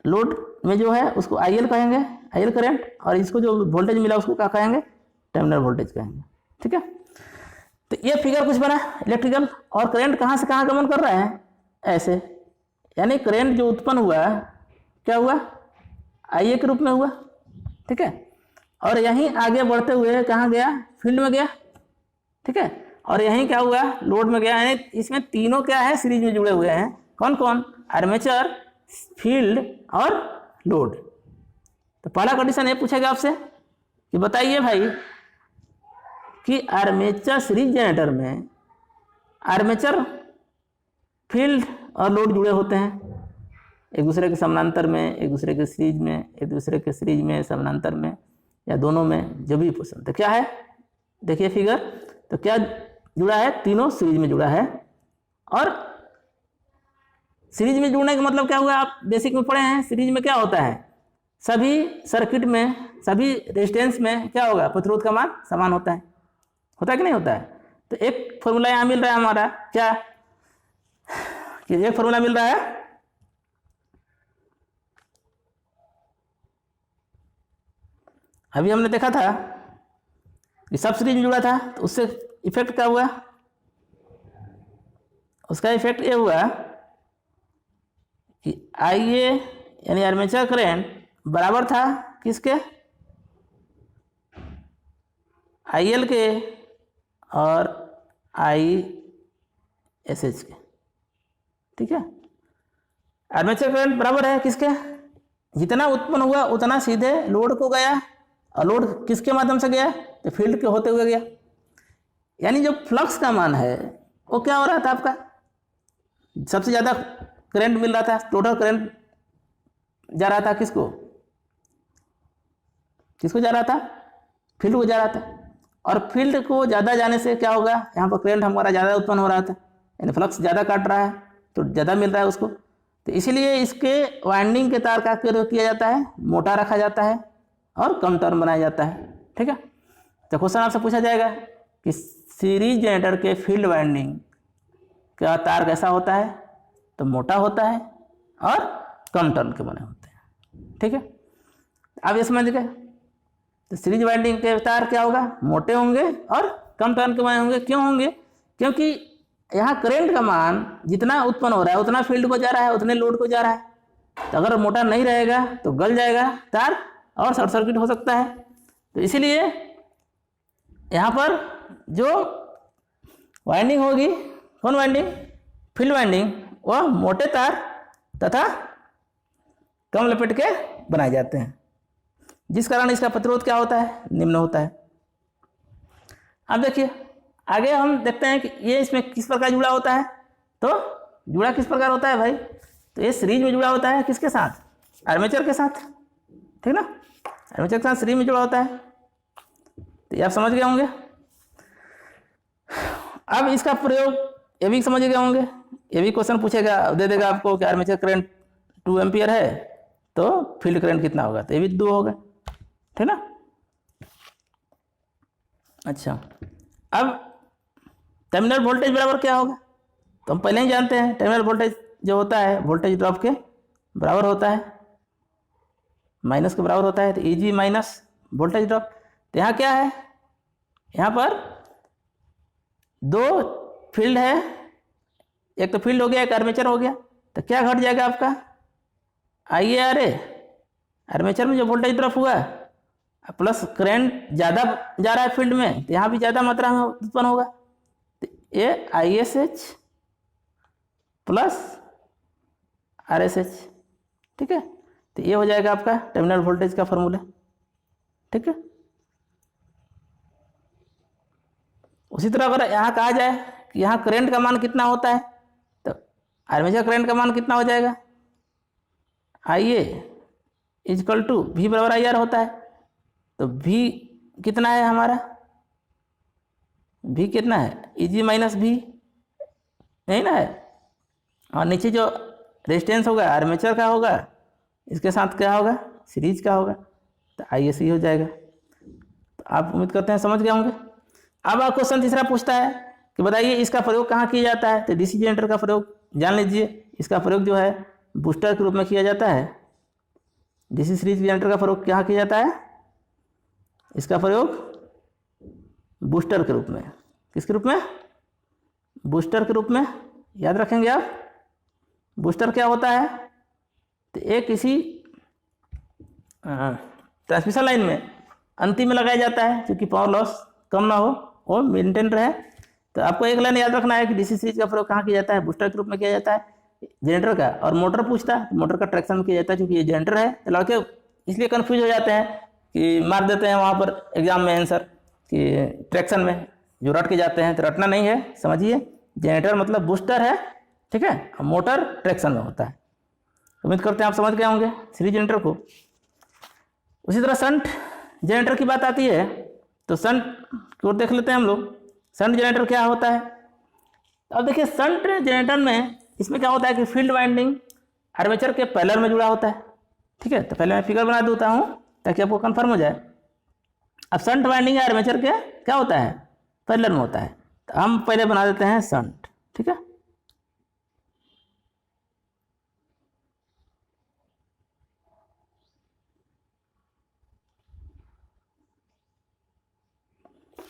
लोड में जो है उसको IL कहेंगे, IL करंट, और इसको जो वोल्टेज मिला उसको क्या कहेंगे, टर्मिनल वोल्टेज कहेंगे। ठीक है, तो ये फिगर कुछ बना इलेक्ट्रिकल, और करंट कहाँ से कहाँ गमन कर रहा है, ऐसे, यानी करंट जो उत्पन्न हुआ क्या हुआ, IA के रूप में हुआ, ठीक है। और यहीं आगे बढ़ते हुए कहाँ गया, फील्ड में गया, ठीक है। और यहीं क्या हुआ, लोड में गया। यानी इसमें तीनों क्या है, सीरीज में जुड़े हुए हैं। कौन कौन, आर्मेचर, फील्ड और लोड। तो पहला कंडीशन ये पूछेगा आपसे कि बताइए भाई कि आर्मेचर सीरीज जनरेटर में आर्मेचर, फील्ड और लोड जुड़े होते हैं एक दूसरे के समानांतर में, एक दूसरे के सीरीज में, एक दूसरे के सीरीज में, समानांतर में या दोनों में, जो भी पसंद। तो क्या है, देखिए फिगर, तो क्या जुड़ा है, तीनों सीरीज में जुड़ा है। और सीरीज में जुड़ने का मतलब क्या हुआ, आप बेसिक में पढ़े हैं, सीरीज में क्या होता है, सभी सर्किट में, सभी रेजिस्टेंस में क्या होगा, प्रतिरोध का मान समान होता है कि नहीं होता है। तो एक फॉर्मूला यहाँ मिल रहा है हमारा, क्या कि एक फॉर्मूला मिल रहा है, अभी हमने देखा था कि सब सीरीज में जुड़ा था, तो उससे इफेक्ट क्या हुआ, उसका इफेक्ट ये हुआ कि IA यानी आर्मेचर करंट बराबर था किसके, IL के और ISH के, ठीक है। आर्मेचर करंट बराबर है किसके, जितना उत्पन्न हुआ उतना सीधे लोड को गया, और लोड किसके माध्यम से गया, तो फील्ड के होते हुए गया। यानी जो फ्लक्स का मान है वो क्या हो रहा था आपका, सबसे ज़्यादा करंट मिल रहा था, टोटल करंट जा रहा था किसको जा रहा था, फील्ड को जा रहा था। और फील्ड को ज़्यादा जाने से क्या होगा, यहाँ पर करंट हमारा ज़्यादा उत्पन्न हो रहा था, यानी फ्लक्स ज़्यादा काट रहा है तो ज़्यादा मिल रहा है उसको। तो इसीलिए इसके वाइंडिंग के तार का प्रयोग किया जाता है, मोटा रखा जाता है और कम टर्न बनाया जाता है, ठीक है। तो क्वेश्चन आपसे पूछा जाएगा कि सीरीज जनरेटर के फील्ड वाइंडिंग का तार कैसा होता है, तो मोटा होता है और कम टर्न के बने होते हैं, ठीक है। अब ये समझ गए, तो सीरीज वाइंडिंग के तार क्या होगा, मोटे होंगे और कम टर्न के बने होंगे। क्यों होंगे, क्योंकि यहाँ करंट का मान जितना उत्पन्न हो रहा है उतना फील्ड को जा रहा है, उतने लोड को जा रहा है। तो अगर मोटा नहीं रहेगा तो गल जाएगा तार और शॉर्ट सर्किट हो सकता है। तो इसीलिए यहाँ पर जो वाइंडिंग होगी, कौन वाइंडिंग, फील्ड वाइंडिंग, वह मोटे तार तथा कम लपेट के बनाए जाते हैं, जिस कारण इसका प्रतिरोध क्या होता है, निम्न होता है। अब देखिए आगे हम देखते हैं कि ये इसमें किस प्रकार जुड़ा होता है। तो जुड़ा किस प्रकार होता है भाई, तो ये सीरीज में जुड़ा होता है किसके साथ, आर्मेचर के साथ, ठीक ना, आर्मेचर के साथ सीरीज में जुड़ा होता है। तो ये आप समझ गए होंगे। अब इसका प्रयोग ये भी समझ गए होंगे, ये भी क्वेश्चन पूछेगा, दे देगा आपको कि आर्मेचर करंट 2 एम्पियर है तो फील्ड करंट कितना होगा, तो ये भी 2 होगा, ठीक ना। अच्छा, अब टर्मिनल वोल्टेज बराबर क्या होगा, तो हम पहले ही जानते हैं टर्मिनल वोल्टेज जो होता है वोल्टेज ड्रॉप के बराबर होता है, माइनस के बराबर होता है। तो EG माइनस वोल्टेज ड्रॉप। तो यहाँ क्या है, यहाँ पर 2 फील्ड है, एक तो फील्ड हो गया, एक आर्मेचर हो गया। तो क्या घट जाएगा आपका, IaRa, आर्मेचर में जो वोल्टेज ड्रॉप हुआ प्लस करंट ज़्यादा जा रहा है फील्ड में, तो यहाँ भी ज़्यादा मात्रा में उत्पन्न होगा। तो ये ISH प्लस RSH, ठीक है। तो ये हो जाएगा आपका टर्मिनल वोल्टेज का फॉर्मूला, ठीक है। उसी तरह अगर यहाँ कहा जाए कि यहाँ करंट का मान कितना होता है, तो आर्मेचर करंट का मान कितना हो जाएगा, IA इजकल टू V बराबर IR होता है। तो V कितना है हमारा, V कितना है, EG माइनस V, नहीं ना है। और नीचे जो रेजिस्टेंस होगा आर्मेचर का होगा, इसके साथ क्या होगा, सीरीज का होगा, तो ISC हो जाएगा। तो आप उम्मीद करते हैं समझ गए होंगे। अब आप क्वेश्चन तीसरा पूछता है कि बताइए इसका प्रयोग कहाँ किया जाता है। तो DC जनरेटर का प्रयोग जान लीजिए, इसका प्रयोग जो है बूस्टर के रूप में किया जाता है। DC सीरीज जनरेटर का प्रयोग कहाँ किया जाता है, इसका प्रयोग बूस्टर के रूप में, किसके रूप में, बूस्टर के रूप में। याद रखेंगे आप, बूस्टर क्या होता है, तो एक किसी ट्रांसमिशन लाइन में अंतिम में लगाया जाता है, क्योंकि पावर लॉस कम ना हो और मेंटेन रहे। तो आपको एक लाइन याद रखना है कि डीसी सीरीज का प्रयोग कहाँ किया जाता है, बूस्टर के रूप में किया जाता है जनरेटर का। और मोटर पूछता है, मोटर का ट्रैक्शन में किया जाता है, क्योंकि ये जनरेटर है। तो लड़के इसलिए कन्फ्यूज हो जाते हैं कि मार देते हैं वहाँ पर एग्जाम में आंसर कि ट्रैक्शन में, जो रट के जाते हैं। तो रटना नहीं है, समझिए जनरेटर मतलब बूस्टर है, ठीक है, और मोटर ट्रैक्शन में होता है। उम्मीद करते हैं आप समझ गए होंगे सीरीज जनरेटर को। उसी तरह शंट जनरेटर की बात आती है, तो शंट को देख लेते हैं हम लोग। शंट जनरेटर क्या होता है? अब देखिए शंट जनरेटर में इसमें क्या होता है कि फील्ड वाइंडिंग आर्मेचर के पैरेलल में जुड़ा होता है, ठीक है। तो पहले मैं फिगर बना देता हूँ ताकि आपको कंफर्म हो जाए। अब शंट वाइंडिंग आर्मेचर के क्या होता है, पैरेलल में होता है। तो हम पहले बना देते हैं शंट, ठीक है।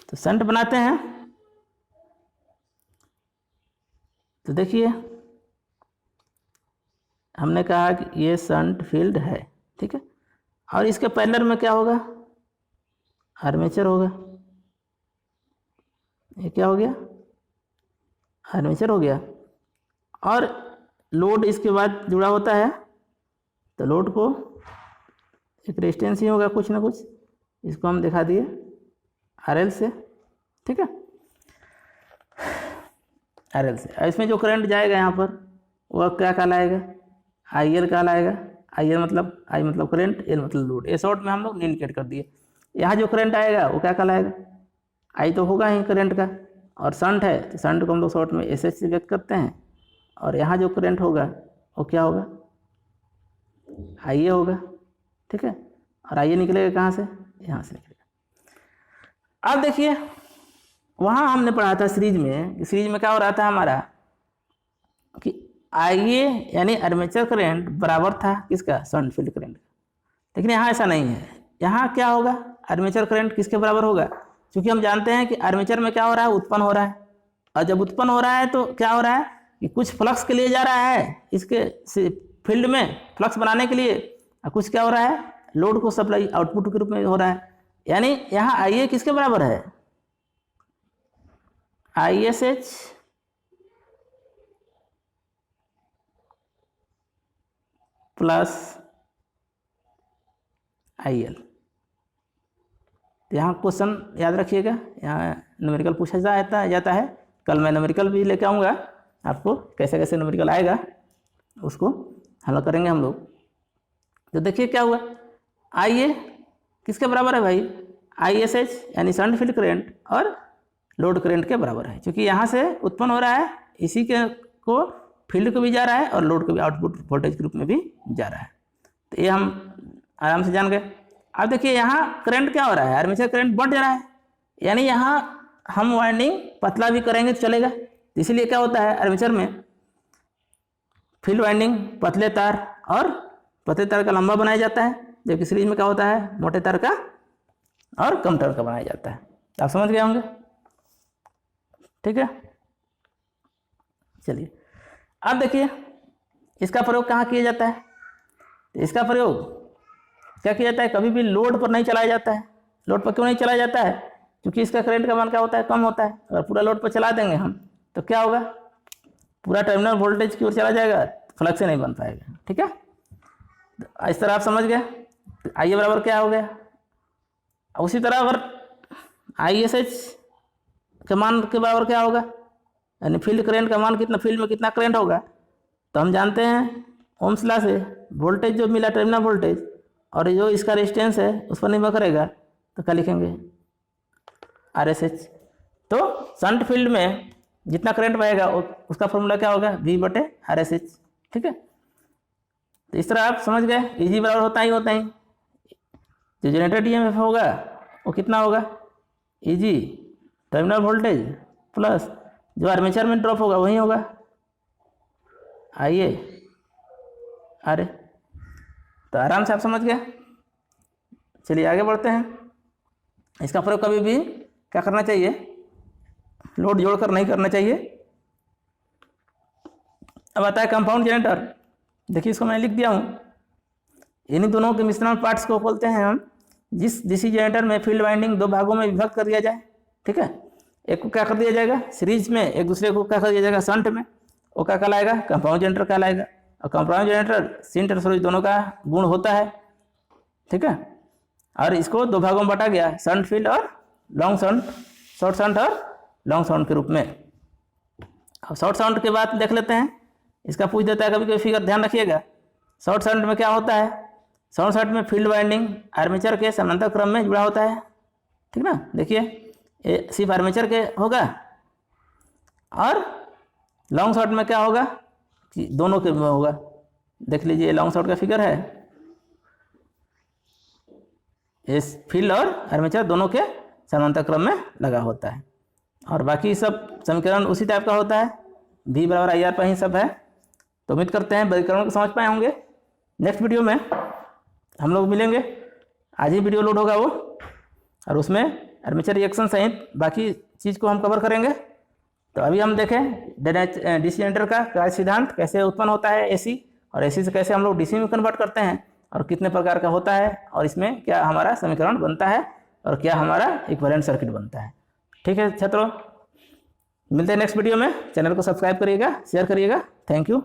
तो शंट बनाते हैं, तो देखिए हमने कहा कि ये शंट फील्ड है, ठीक है। और इसके पैरेलल में क्या होगा, आर्मेचर होगा। ये क्या हो गया, आर्मेचर हो गया। और लोड इसके बाद जुड़ा होता है, तो लोड को एक रेजिस्टेंस ही होगा कुछ ना कुछ, इसको हम दिखा दिए RL से, ठीक है, RL से। और इसमें जो करंट जाएगा यहाँ पर वह क्या कहलाएगा, IL कहलाएगा। IL मतलब I मतलब करंट, L मतलब लोड। ये शॉर्ट में हम लोग इंडिकेट कर दिए। यहाँ जो करंट आएगा वो क्या कहलाएगा, I तो होगा ही करंट का, और शंट है तो शंट को हम लोग शॉर्ट में SH से व्यक्त करते हैं। और यहाँ जो करंट होगा वो क्या होगा, IA होगा, ठीक है। और IA निकलेगा कहाँ से, यहाँ से निकलेगा। अब देखिए वहाँ हमने पढ़ा था सीरीज में क्या हो रहा था हमारा कि IA यानी आर्मेचर करंट बराबर था किसका, शंट फील्ड करंट का। लेकिन यहाँ ऐसा नहीं है। यहाँ क्या होगा, आर्मेचर करंट किसके बराबर होगा, क्योंकि हम जानते हैं कि आर्मेचर में क्या हो रहा है, उत्पन्न हो रहा है। और जब उत्पन्न हो रहा है तो क्या हो रहा है कि कुछ फ्लक्स के लिए जा रहा है, इसके फील्ड में फ्लक्स बनाने के लिए। और कुछ क्या हो रहा है, लोड को सप्लाई आउटपुट के रूप में हो रहा है। यानी यहाँ IA किसके बराबर है, ISH प्लस IL। तो यहाँ क्वेश्चन याद रखिएगा, यहाँ न्यूमेरिकल पूछा जाता है। कल मैं न्यूमेरिकल भी लेके आऊँगा आपको, कैसे कैसे न्यूमेरिकल आएगा उसको हल करेंगे हम लोग। तो देखिए क्या हुआ, IA किसके बराबर है भाई, ISH यानी शंट फील्ड करंट और लोड करंट के बराबर है। क्योंकि यहाँ से उत्पन्न हो रहा है, इसी के को फील्ड को भी जा रहा है और लोड को भी आउटपुट वोल्टेज के रूप में भी जा रहा है। तो ये हम आराम से जान गए। अब देखिए यहाँ करंट क्या हो रहा है, आर्मेचर करंट बढ़ जा रहा है। यानी यहाँ हम वाइंडिंग पतला भी करेंगे तो चलेगा। इसीलिए क्या होता है, आर्मेचर में फील्ड वाइंडिंग पतले तार और पतले तार का लंबा बनाया जाता है, जबकि सीरीज में क्या होता है, मोटे तार का और कम तार का बनाया जाता है। आप समझ गए होंगे, ठीक है। चलिए अब देखिए इसका प्रयोग कहाँ किया जाता है। तो इसका प्रयोग क्या किया जाता है, कभी भी लोड पर नहीं चलाया जाता है। लोड पर क्यों नहीं चलाया जाता है, क्योंकि इसका करंट का मान क्या होता है, कम होता है। अगर पूरा लोड पर चला देंगे हम तो क्या होगा, पूरा टर्मिनल वोल्टेज की ओर चला जाएगा, फ्लक्स ही नहीं बन पाएगा, ठीक है। तो इस तरह आप समझ गए। तो IA बराबर क्या हो गया। उसी तरह अगर ISH के मान के बराबर क्या होगा, यानी फील्ड करंट का मान कितना, फील्ड में कितना करंट होगा, तो हम जानते हैं ओम्स लॉ से वोल्टेज जो मिला टर्मिनल वोल्टेज और जो इसका रेजिस्टेंस है उस पर निर्भर करेगा। तो क्या लिखेंगे, RSH। तो शंट फील्ड में जितना करंट बहेगा उसका फॉर्मूला क्या होगा, V/RSH, ठीक है। तो इस तरह आप समझ गए, EG बराबर होता ही जो जनरेटर DMF होगा वो कितना होगा, EG टर्मिनल वोल्टेज प्लस जो आर्मेचर में ड्रॉप होगा वही होगा IA RA। तो आराम से आप समझ गए। चलिए आगे बढ़ते हैं। इसका प्रयोग कभी भी क्या करना चाहिए, लोड जोड़कर नहीं करना चाहिए। अब आता है कंपाउंड जनरेटर। देखिए इसको मैं लिख दिया हूँ, इन्हीं दोनों के मिश्रण पार्ट्स को बोलते हैं हम। जिस डीसी जनरेटर में फील्ड वाइंडिंग दो भागों में विभक्त कर दिया जाए, ठीक है, एक को क्या कर दिया जाएगा सीरीज में, एक दूसरे को क्या कर दिया जाएगा शंट में, वो क्या कहलाएगा कंपाउंड जनरेटर कहलाएगा। और कंपाउंड जनरेटर सिंटर सॉरी दोनों का गुण होता है, ठीक है। और इसको दो भागों में बांटा गया, शंट फील्ड और लॉन्ग शंट, शॉर्ट शंट और लॉन्ग शंट के रूप में। अब शॉर्ट शंट के बाद देख लेते हैं, इसका पूछ देता है कभी कभी फिगर, ध्यान रखिएगा। शॉर्ट शंट में क्या होता है, शॉर्ट शंट में फील्ड वाइंडिंग आर्मेचर के समानांतर क्रम में जुड़ा होता है, ठीक ना। देखिए ये सिर्फ आर्मेचर के होगा, और लॉन्ग शॉट में क्या होगा कि दोनों के में होगा। देख लीजिए लॉन्ग शॉट का फिगर है, इस फील्ड और आर्मेचर दोनों के समानांतर क्रम में लगा होता है। और बाकी सब समीकरण उसी टाइप का होता है, V बराबर IR पर ही सब है। तो उम्मीद करते हैं वर्गीकरण को समझ पाए होंगे। नेक्स्ट वीडियो में हम लोग मिलेंगे, आज ही वीडियो लोड होगा वो, और उसमें आर्मेचर रिएक्शन सहित बाकी चीज़ को हम कवर करेंगे। तो अभी हम देखें डीसी जनरेटर का कार्य सिद्धांत कैसे उत्पन्न होता है एसी, और एसी से कैसे हम लोग डीसी में कन्वर्ट करते हैं, और कितने प्रकार का होता है, और इसमें क्या हमारा समीकरण बनता है, और क्या हमारा इक्विवेलेंट सर्किट बनता है। ठीक है छात्रों, मिलते हैं नेक्स्ट वीडियो में। चैनल को सब्सक्राइब करिएगा, शेयर करिएगा। Thank you.